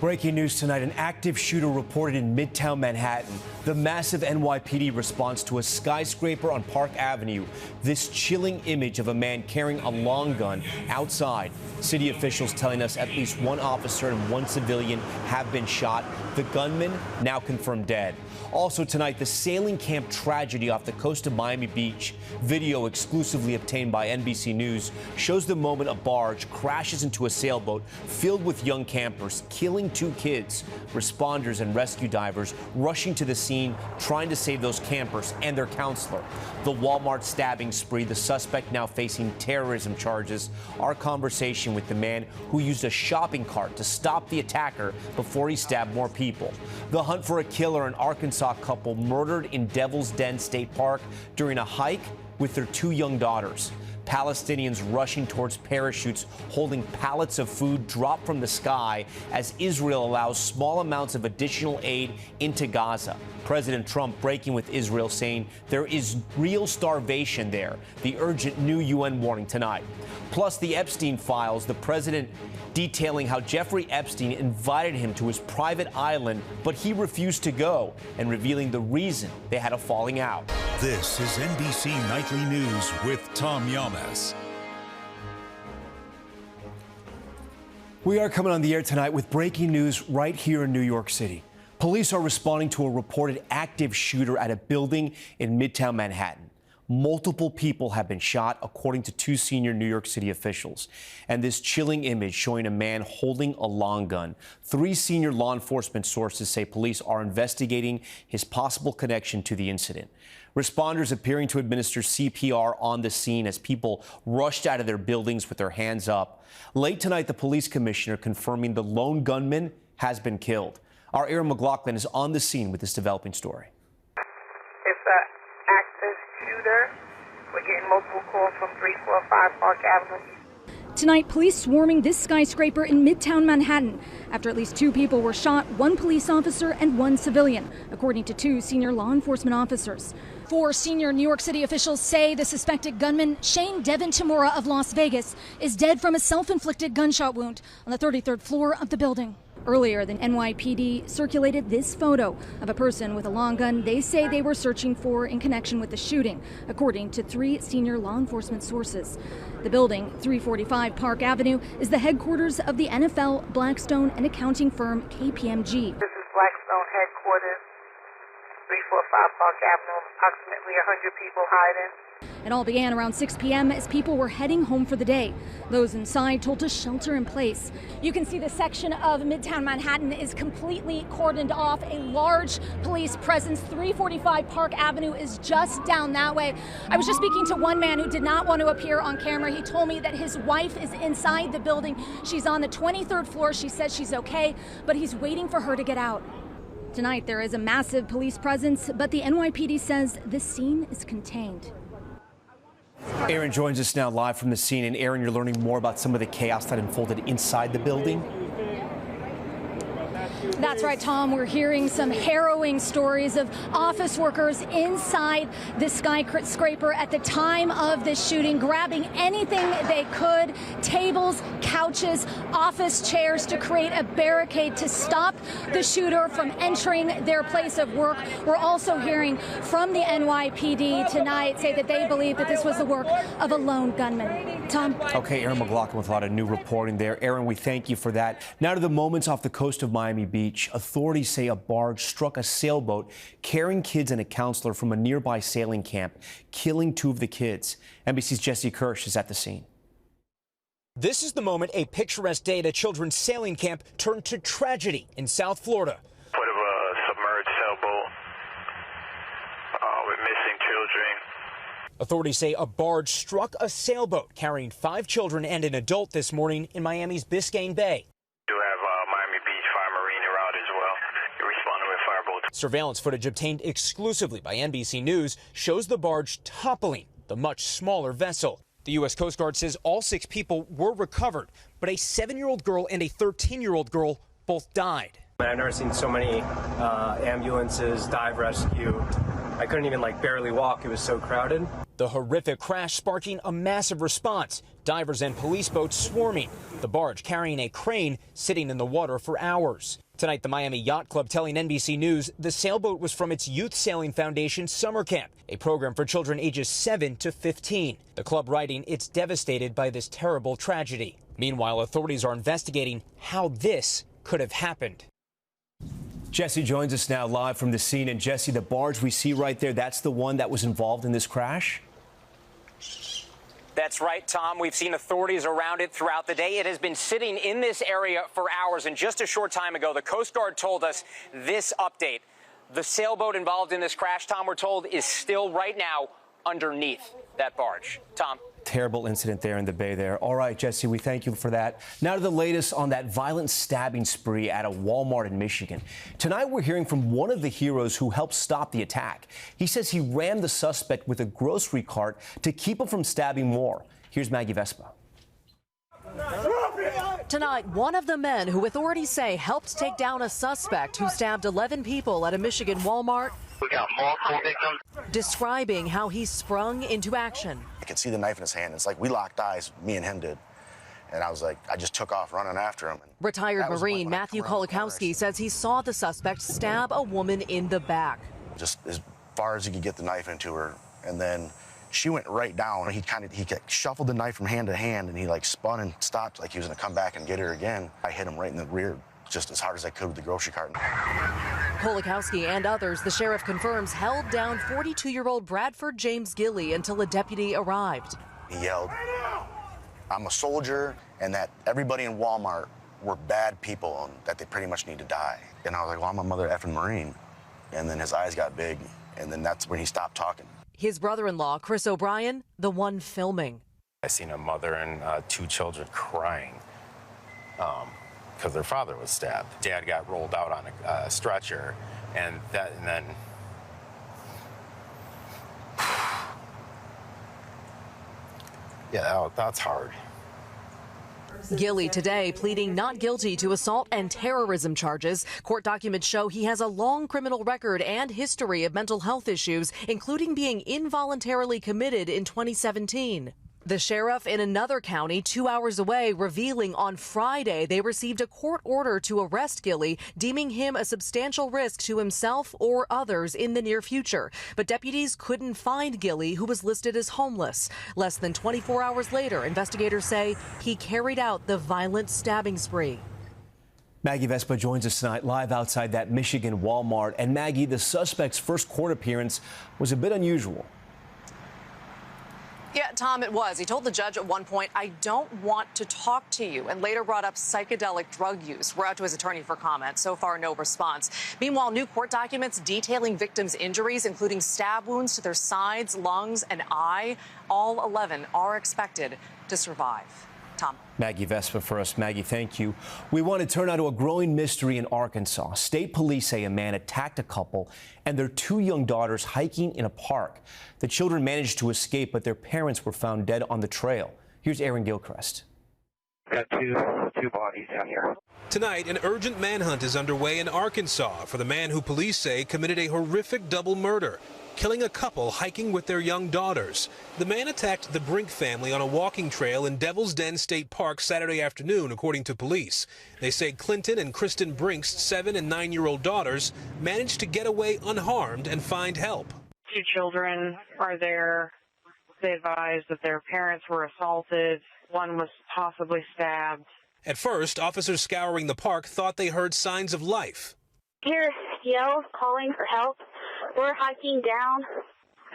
Breaking news tonight, an active shooter reported in Midtown Manhattan. The massive NYPD response to a skyscraper on Park Avenue. This chilling image of a man carrying a long gun outside. City officials telling us at least one officer and one civilian have been shot. The gunman now confirmed dead. Also tonight, the sailing camp tragedy off the coast of Miami Beach. Video exclusively obtained by NBC News shows the moment a barge crashes into a sailboat filled with young campers, killing 2 kids. Responders and rescue divers rushing to the scene, trying to save those campers and their counselor. The Walmart stabbing spree, the suspect now facing terrorism charges. Our conversation with the man who used a shopping cart to stop the attacker before he stabbed more people. The hunt for a killer, an Arkansas couple murdered in Devil's Den State Park during a hike with their 2 young daughters. Palestinians rushing towards parachutes holding pallets of food dropped from the sky as Israel allows small amounts of additional aid into Gaza. President Trump breaking with Israel, saying there is real starvation there. The urgent new UN warning tonight. Plus the Epstein files, the president detailing how Jeffrey Epstein invited him to his private island, but he refused to go, and revealing the reason they had a falling out. This is NBC Nightly News with Tom Yamas. We are coming on the air tonight with breaking news right here in New York City. Police are responding to a reported active shooter at a building in Midtown Manhattan. Multiple people have been shot, according to 2 senior New York City officials. And this chilling image showing a man holding a long gun. 3 senior law enforcement sources say police are investigating his possible connection to the incident. Responders appearing to administer CPR on the scene as people rushed out of their buildings with their hands up. Late tonight, the police commissioner confirming the lone gunman has been killed. Our Aaron McLaughlin is on the scene with this developing story. It's an active shooter. We're getting multiple calls from 345 Park Avenue. Tonight, police swarming this skyscraper in Midtown Manhattan after at least 2 people were shot, 1 police officer and 1 civilian, according to 2 senior law enforcement officers. 4 senior New York City officials say the suspected gunman, Shane Devin Tamura of Las Vegas, is dead from a self-inflicted gunshot wound on the 33rd floor of the building. Earlier, the NYPD circulated this photo of a person with a long gun they say they were searching for in connection with the shooting, according to 3 senior law enforcement sources. The building, 345 Park Avenue, is the headquarters of the NFL, Blackstone, and accounting firm KPMG. This is Blackstone headquarters, 345 Park Avenue, approximately 100 people hiding. It all began around 6 p.m. as people were heading home for the day. Those inside told to shelter in place. You can see the section of Midtown Manhattan is completely cordoned off. A large police presence. 345 Park Avenue is just down that way. I was just speaking to one man who did not want to appear on camera. He told me that his wife is inside the building. She's on the 23rd floor. She says she's okay, but he's waiting for her to get out. Tonight, there is a massive police presence, but the NYPD says the scene is contained. Aaron joins us now live from the scene. And Aaron, you're learning more about some of the chaos that unfolded inside the building. That's right, Tom. We're hearing some harrowing stories of office workers inside the skyscraper at the time of this shooting, grabbing anything they could, tables, couches, office chairs, to create a barricade to stop the shooter from entering their place of work. We're also hearing from the NYPD tonight say that they believe that this was the work of a lone gunman. Tom? Okay, Aaron McLaughlin with a lot of new reporting there. Aaron, we thank you for that. Now to the moments off the coast of Miami Beach. Authorities say a barge struck a sailboat carrying kids and a counselor from a nearby sailing camp, killing 2 of the kids. NBC's Jesse Kirsch is at the scene. This is the moment a picturesque day at a children's sailing camp turned to tragedy in South Florida. Foot of a submerged sailboat with missing children. Authorities say a barge struck a sailboat carrying 5 children and an adult this morning in Miami's Biscayne Bay. Surveillance footage obtained exclusively by NBC News shows the barge toppling the much smaller vessel. The U.S. Coast Guard says all 6 people were recovered, but a 7-year-old girl and a 13-year-old girl both died. I've never seen so many ambulances, dive rescue, I couldn't even barely walk. It was so crowded. The horrific crash sparking a massive response. Divers and police boats swarming. The barge carrying a crane sitting in the water for hours. Tonight, the Miami Yacht Club telling NBC News the sailboat was from its Youth Sailing Foundation summer camp, a program for children ages 7 to 15. The club writing it's devastated by this terrible tragedy. Meanwhile, authorities are investigating how this could have happened. Jesse joins us now live from the scene. And Jesse, the barge we see right there, that's the one that was involved in this crash? That's right, Tom. We've seen authorities around it throughout the day. It has been sitting in this area for hours. And just a short time ago, the Coast Guard told us this update. The sailboat involved in this crash, Tom, we're told, is still right now underneath that barge. Tom. Terrible incident there in the bay there. All right, Jesse, we thank you for that. Now to the latest on that violent stabbing spree at a Walmart in Michigan. Tonight, we're hearing from one of the heroes who helped stop the attack. He says he rammed the suspect with a grocery cart to keep him from stabbing more. Here's Maggie Vespa. Tonight, one of the men who authorities say helped take down a suspect who stabbed 11 people at a Michigan Walmart. We got multiple victims. Describing how he sprung into action. I could see the knife in his hand. It's like we locked eyes, me and him did. And I was like, I just took off running after him. Retired Marine Matthew Kolakowski says he saw the suspect stab a woman in the back. Just as far as he could get the knife into her. And then she went right down. He shuffled the knife from hand to hand, and he spun and stopped like he was going to come back and get her again. I hit him right in the rear just as hard as I could with the grocery cart. Kolakowski and others, the sheriff confirms, held down 42-year-old Bradford James Gilley until a deputy arrived. He yelled, I'm a soldier, and that everybody in Walmart were bad people and that they pretty much need to die. And I was like, well, I'm a mother effing Marine. And then his eyes got big, and then that's when he stopped talking. His brother-in-law, Chris O'Brien, the one filming. I seen a mother and 2 children crying because their father was stabbed. Dad got rolled out on a stretcher, and then yeah, that's hard. Gilley today pleading not guilty to assault and terrorism charges. Court documents show he has a long criminal record and history of mental health issues, including being involuntarily committed in 2017. The sheriff in another county 2 hours away revealing on Friday they received a court order to arrest Gilley, deeming him a substantial risk to himself or others in the near future. But deputies couldn't find Gilley, who was listed as homeless. Less than 24 hours later, investigators say he carried out the violent stabbing spree. Maggie Vespa joins us tonight live outside that Michigan Walmart. And Maggie, the suspect's first court appearance was a bit unusual. Yeah, Tom, it was. He told the judge at one point, I don't want to talk to you, and later brought up psychedelic drug use. We're out to his attorney for comment. So far, no response. Meanwhile, new court documents detailing victims' injuries, including stab wounds to their sides, lungs, and eye. All 11 are expected to survive. Tom. Maggie Vespa for us. Maggie, thank you. We want to turn now to a growing mystery in Arkansas. State police say a man attacked a couple and their 2 young daughters hiking in a park. The children managed to escape, but their parents were found dead on the trail. Here's Aaron Gilchrist. Got two bodies down here. Tonight, an urgent manhunt is underway in Arkansas for the man who police say committed a horrific double murder, killing a couple hiking with their young daughters. The man attacked the Brink family on a walking trail in Devil's Den State Park Saturday afternoon, according to police. They say Clinton and Kristen Brink's 7- and 9-year-old daughters managed to get away unharmed and find help. 2 children are there. They advised that their parents were assaulted. One was possibly stabbed. At first, officers scouring the park thought they heard signs of life. Hear yells calling for help. We're hiking down.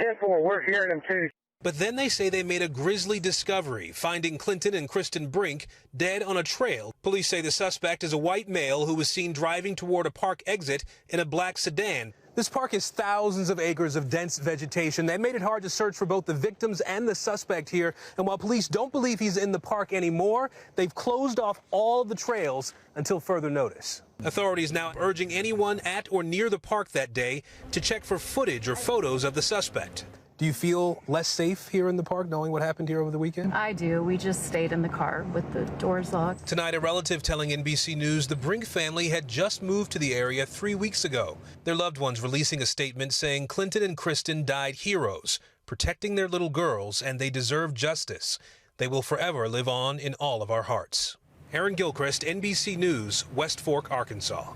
10-4, we're hearing them too. But then they say they made a grisly discovery, finding Clinton and Kristen Brink dead on a trail. Police say the suspect is a white male who was seen driving toward a park exit in a black sedan. This park has thousands of acres of dense vegetation that made it hard to search for both the victims and the suspect here. And while police don't believe he's in the park anymore, they've closed off all the trails until further notice. Authorities now urging anyone at or near the park that day to check for footage or photos of the suspect. Do you feel less safe here in the park knowing what happened here over the weekend? I do. We just stayed in the car with the doors locked. Tonight, a relative telling NBC News the Brink family had just moved to the area 3 weeks ago. Their loved ones releasing a statement saying Clinton and Kristen died heroes, protecting their little girls, and they deserve justice. They will forever live on in all of our hearts. Aaron Gilchrist, NBC News, West Fork, Arkansas.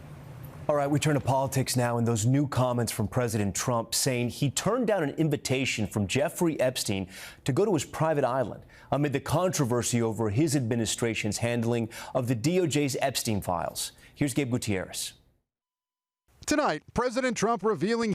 All right, we turn to politics now, and those new comments from President Trump saying he turned down an invitation from Jeffrey Epstein to go to his private island amid the controversy over his administration's handling of the DOJ's Epstein files. Here's Gabe Gutierrez. Tonight, President Trump revealing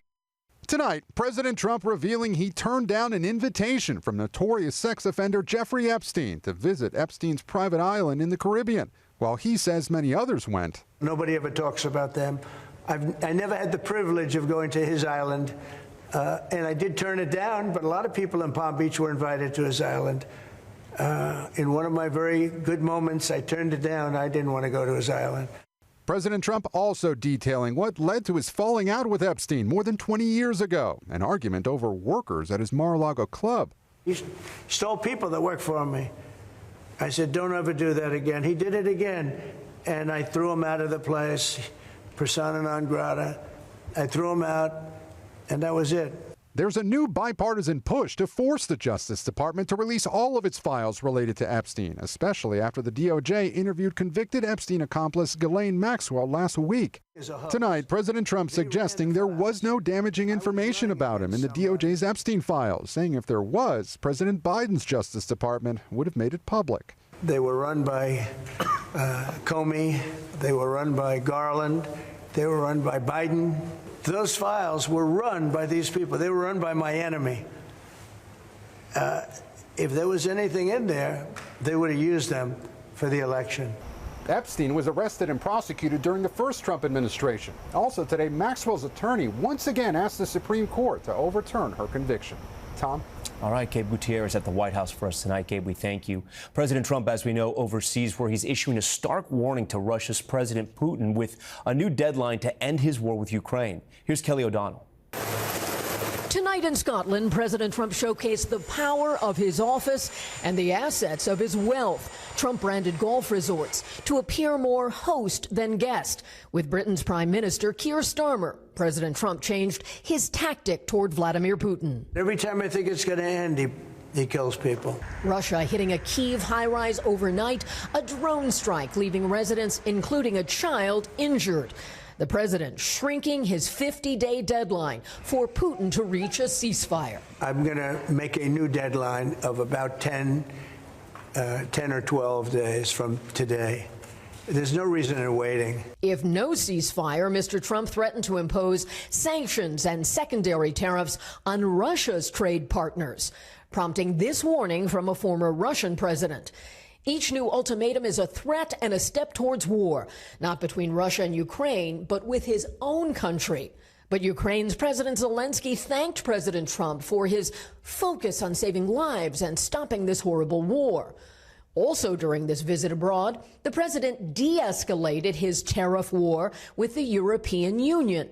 he turned down an invitation from notorious sex offender Jeffrey Epstein to visit Epstein's private island in the Caribbean, while he says many others went. Nobody ever talks about them. I never had the privilege of going to his island, and I did turn it down, but a lot of people in Palm Beach were invited to his island. In one of my very good moments, I turned it down. I didn't want to go to his island. President Trump also detailing what led to his falling out with Epstein more than 20 years ago, an argument over workers at his Mar-a-Lago club. He stole people that worked for me. I said, don't ever do that again. He did it again, and I threw him out of the place, persona non grata. I threw him out, and that was it. There's a new bipartisan push to force the Justice Department to release all of its files related to Epstein, especially after the DOJ interviewed convicted Epstein accomplice Ghislaine Maxwell last week. Tonight, President Trump suggesting there was no damaging information about him in the DOJ's Epstein files, saying if there was, President Biden's Justice Department would have made it public. They were run by Comey. They were run by Garland. They were run by Biden. Those files were run by these people. They were run by my enemy. If there was anything in there, they would have used them for the election. Epstein was arrested and prosecuted during the first Trump administration. Also today, Maxwell's attorney once again asked the Supreme Court to overturn her conviction. Tom? All right, Gabe Gutierrez at the White House for us tonight. Gabe, we thank you. President Trump, as we know, overseas, where he's issuing a stark warning to Russia's President Putin with a new deadline to end his war with Ukraine. Here's Kelly O'Donnell. Tonight in Scotland, President Trump showcased the power of his office and the assets of his wealth. Trump branded golf resorts to appear more host than guest. With Britain's Prime Minister Keir Starmer, President Trump changed his tactic toward Vladimir Putin. Every time I think it's going to end, he kills people. Russia hitting a Kyiv high-rise overnight, a drone strike leaving residents, including a child, injured. The president shrinking his 50-day deadline for Putin to reach a ceasefire. I'm going to make a new deadline of about 10 or 12 days from today. There's no reason in waiting. If no ceasefire, Mr. Trump threatened to impose sanctions and secondary tariffs on Russia's trade partners, prompting this warning from a former Russian president. Each new ultimatum is a threat and a step towards war, not between Russia and Ukraine, but with his own country. But Ukraine's President Zelensky thanked President Trump for his focus on saving lives and stopping this horrible war. Also during this visit abroad, the president de-escalated his tariff war with the European Union.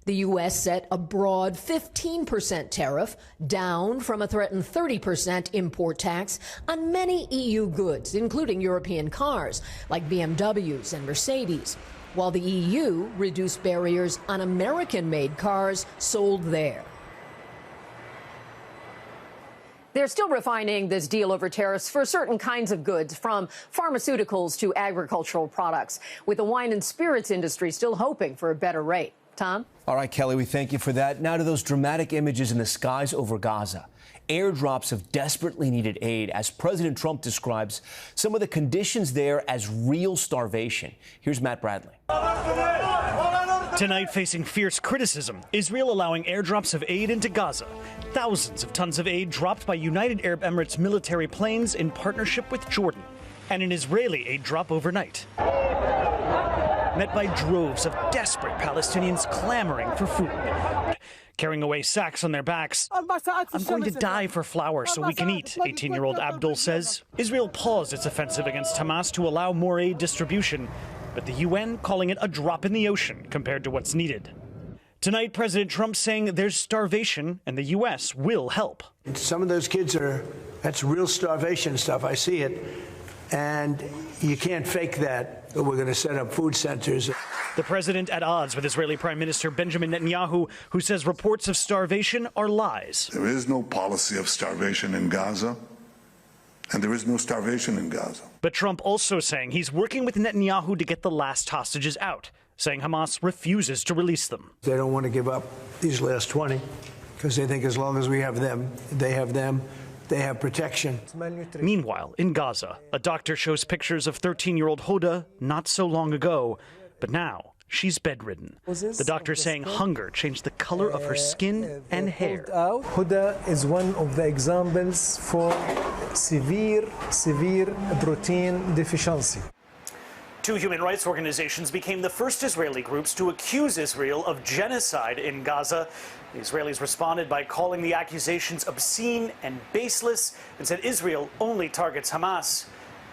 The U.S. set a broad 15% tariff, down from a threatened 30% import tax on many EU goods, including European cars like BMWs and Mercedes, while the EU reduced barriers on American-made cars sold there. They're still refining this deal over tariffs for certain kinds of goods, from pharmaceuticals to agricultural products, with the wine and spirits industry still hoping for a better rate. Tom? All right, Kelly, we thank you for that. Now to those dramatic images in the skies over Gaza. Airdrops of desperately needed aid as President Trump describes some of the conditions there as real starvation. Here's Matt Bradley. Tonight, facing fierce criticism, Israel allowing airdrops of aid into Gaza. Thousands of tons of aid dropped by United Arab Emirates military planes in partnership with Jordan. And an Israeli aid drop overnight, met by droves of desperate Palestinians clamoring for food, carrying away sacks on their backs. I'm going to die for flour so we can eat, 18-year-old Abdul says. Israel paused its offensive against Hamas to allow more aid distribution, but the UN calling it a drop in the ocean compared to what's needed. Tonight, President Trump saying there's starvation and the U.S. will help. Some of those kids that's real starvation stuff. I see it. And you can't fake that. We're going to set up food centers. The president at odds with Israeli Prime Minister Benjamin Netanyahu, who says reports of starvation are lies. There is no policy of starvation in Gaza, and there is no starvation in Gaza. But Trump also saying he's working with Netanyahu to get the last hostages out, saying Hamas refuses to release them. They don't want to give up these last 20 because they think as long as we have them, they have protection. Meanwhile, in Gaza, a doctor shows pictures of 13-year-old Hoda not so long ago, but now she's bedridden. The doctor saying hunger changed the color of her skin and hair. Hoda is one of the examples for severe protein deficiency. Two human rights organizations became the first Israeli groups to accuse Israel of genocide in Gaza. The Israelis responded by calling the accusations obscene and baseless and said Israel only targets Hamas.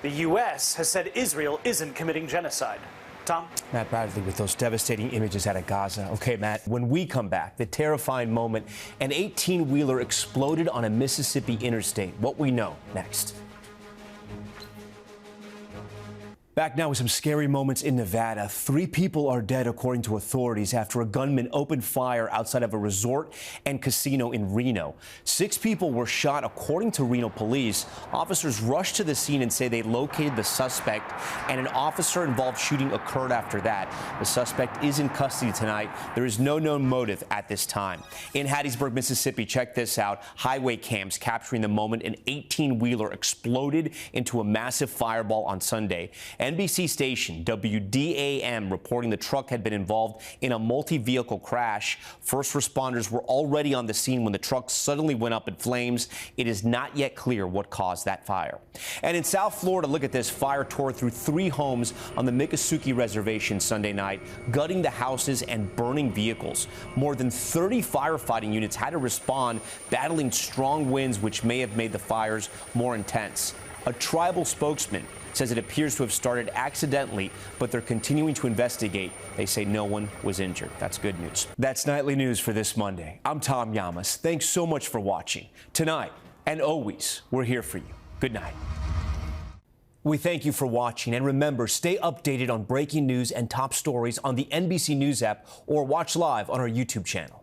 The U.S. has said Israel isn't committing genocide. Tom? Matt Bradley with those devastating images out of Gaza. Okay, Matt, when we come back, the terrifying moment, an 18-wheeler exploded on a Mississippi interstate. What we know next. Back now with some scary moments in Nevada. 3 people are dead, according to authorities, after a gunman opened fire outside of a resort and casino in Reno. 6 people were shot, according to Reno police. Officers rushed to the scene and say they located the suspect, and an officer-involved shooting occurred after that. The suspect is in custody tonight. There is no known motive at this time. In Hattiesburg, Mississippi, check this out. Highway cams capturing the moment an 18-wheeler exploded into a massive fireball on Sunday. NBC station WDAM reporting the truck had been involved in a multi-vehicle crash. First responders were already on the scene when the truck suddenly went up in flames. It is not yet clear what caused that fire. And in South Florida, look at this. Fire tore through 3 homes on the Miccosukee Reservation Sunday night, gutting the houses and burning vehicles. More than 30 firefighting units had to respond, battling strong winds which may have made the fires more intense. A tribal spokesman says it appears to have started accidentally, but they're continuing to investigate. They say no one was injured. That's good news. That's Nightly News for this Monday. I'm Tom Llamas. Thanks so much for watching. Tonight, and always, we're here for you. Good night. We thank you for watching, and remember, stay updated on breaking news and top stories on the NBC News app or watch live on our YouTube channel.